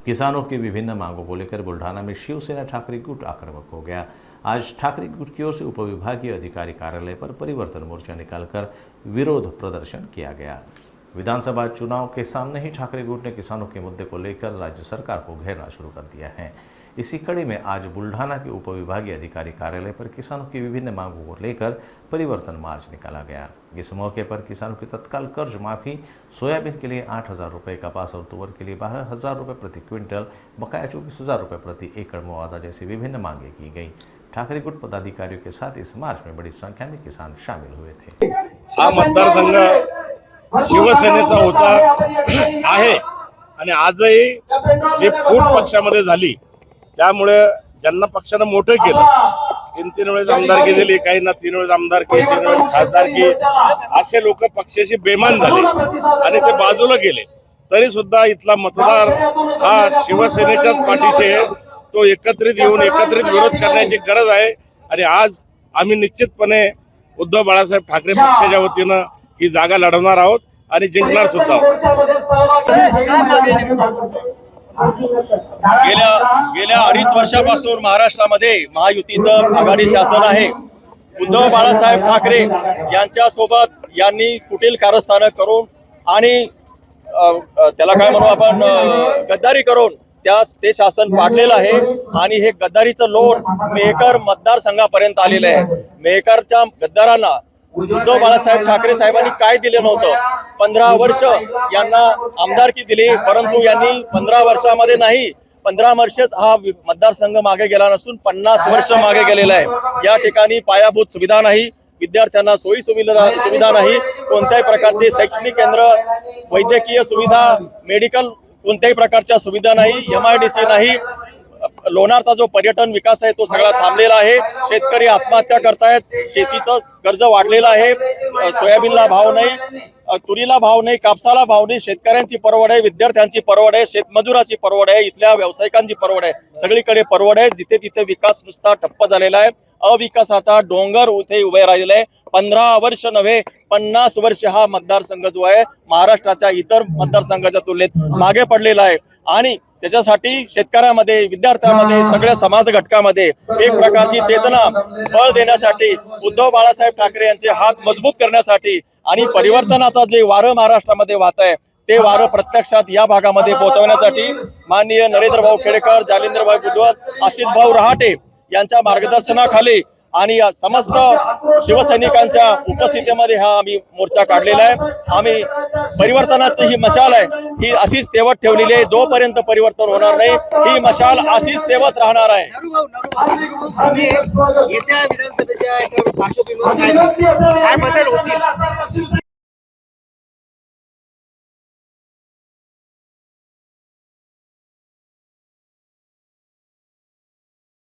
किसानों की विभिन्न मांगों को लेकर बुल्ढाना में शिवसेना ठाकरे गुट आक्रामक हो गया। आज ठाकरे गुट की ओर से उपविभागीय अधिकारी कार्यालय पर परिवर्तन मोर्चा निकालकर विरोध प्रदर्शन किया गया। विधानसभा चुनाव के सामने ही ठाकरे गुट ने किसानों के मुद्दे को लेकर राज्य सरकार को घेरना शुरू कर दिया है। इसी कड़ी में आज बुल्ढाना के उपविभागीय अधिकारी कार्यालय पर किसानों की विभिन्न मांगों को लेकर परिवर्तन मार्च निकाला गया। इस मौके पर किसानों की तत्काल कर्ज माफी, सोयाबीन के लिए 8,000 रुपये, कपास और तुअर के लिए 12,000 रुपये प्रति क्विंटल, बकाया 24,000 रुपये प्रति एकड़ मुआवजा जैसी विभिन्न मांगे की गई। ठाकरे गुट पदाधिकारियों के साथ इस मार्च में बड़ी संख्या में किसान शामिल हुए थे। हा मतदारसंघ शिवसेनेचा होता आहे आणि आजही जे फूट पक्षामध्ये झाली त्यामुळे ज्यांना पक्षानं मोठं केलं, तीन वेळेस आमदारकी दिली, काहींना 3 वेळेस आमदारकी, 3 वेळेस खासदारकी, असे लोक पक्षाशी बेमान झाले आणि ते बाजूला गेले। तरी सुद्धा इथला मतदार हा शिवसेनेच्याच पाठीशी आहे। तो एकत्रित येऊन एकत्रित विरोध करण्याची गरज आहे आणि आज आम्ही निश्चितपणे उद्धव बाळासाहेब ठाकरे पक्षाच्या वतीनं ही जागा लढवणार आहोत आणि जिंकणार सुद्धा। गेल्या 2.5 वर्षापासून महाराष्ट्रामध्ये महायुतीचं आघाडी शासन आहे। उद्धव बाळासाहेब ठाकरे यांच्या सोबत यांनी कुटील कारस्थानं करून आणि त्याला काय म्हणू आपण गद्दारी करून ते शासन पाडलेलं आहे आणि हे गद्दारीचं लोण मेहकर मतदारसंघापर्यंत आलेलं आहे। मेहकरच्या गद्दारांना उद्धव बाळासाहेब ठाकरे साहेबांनी काय दिलं नव्हतं। 15 वर्ष यांना आमदारकी दिली, परंतु यांनी 15 वर्षामध्ये नाही 15 वर्षच हा मतदारसंघ मागे गेला नसून 50 वर्ष मागे गेलेला आहे। या ठिकाणी पायाभूत सुविधा नाही, विद्यार्थ्यांना सोयी सुविधा नाही, कोणत्याही प्रकारचे शैक्षणिक केंद्र, वैद्यकीय सुविधा, मेडिकल कोणत्याही प्रकारच्या सुविधा नाही, MIDC नाही। लोणारचा जो पर्यटन विकास आहे तो सगळा थांबलेला आहे। शेतकरी आत्महत्या करतायत, शेतीचं कर्ज वाढलेलं आहे, सोयाबीनला भाव नाही, तुरीला भाव नाही, कापसाला भाव नाही। शेतकऱ्यांची परवड आहे, विद्यार्थ्यांची परवड आहे, शेतमजुराची परवड आहे, इथल्या व्यावसायिकांची परवड आहे, सगळीकडे परवड आहे। जिथे तिथे विकास नुसता ठप्प झालेला आहे, अविकासाचा डोंगर इथे उभे राहिलेला आहे। 15 वर्ष नव्हे 50 वर्ष हा मतदारसंघ जो आहे महाराष्ट्राच्या इतर मतदारसंघाच्या तुलनेत मागे पडलेला आहे आणि त्याच्यासाठी शेतकऱ्यामध्ये, विद्यार्थ्यांमध्ये, सगळ्या समाज घटकामध्ये एक प्रकारची चेतना बळ देण्यासाठी, उद्धव बाळासाहेब ठाकरे यांचे हात मजबूत करण्यासाठी आणि परिवर्तनाचा जे वारं महाराष्ट्रामध्ये वाहत आहे ते वारं प्रत्यक्षात या भागामध्ये पोहोचवण्यासाठी माननीय नरेंद्रभाऊ खेडेकर, जालिंदरभाई बुधवत, आशिषभाऊ रहाटे यांच्या मार्गदर्शनाखाली आणि समस्त शिवसैनिकांच्या उपस्थितीमध्ये हा आम्ही मोर्चा काढलेला आहे। आम्ही परिवर्तनाची ही मशाल आहे ही अशीच तेवत ठेवलेली आहे। जोपर्यंत परिवर्तन होणार नाही ही मशाल अशीच तेवत राहणार आहे। येत्या विधानसभेच्या पार्श्वभूमीवर काय बदल होतील?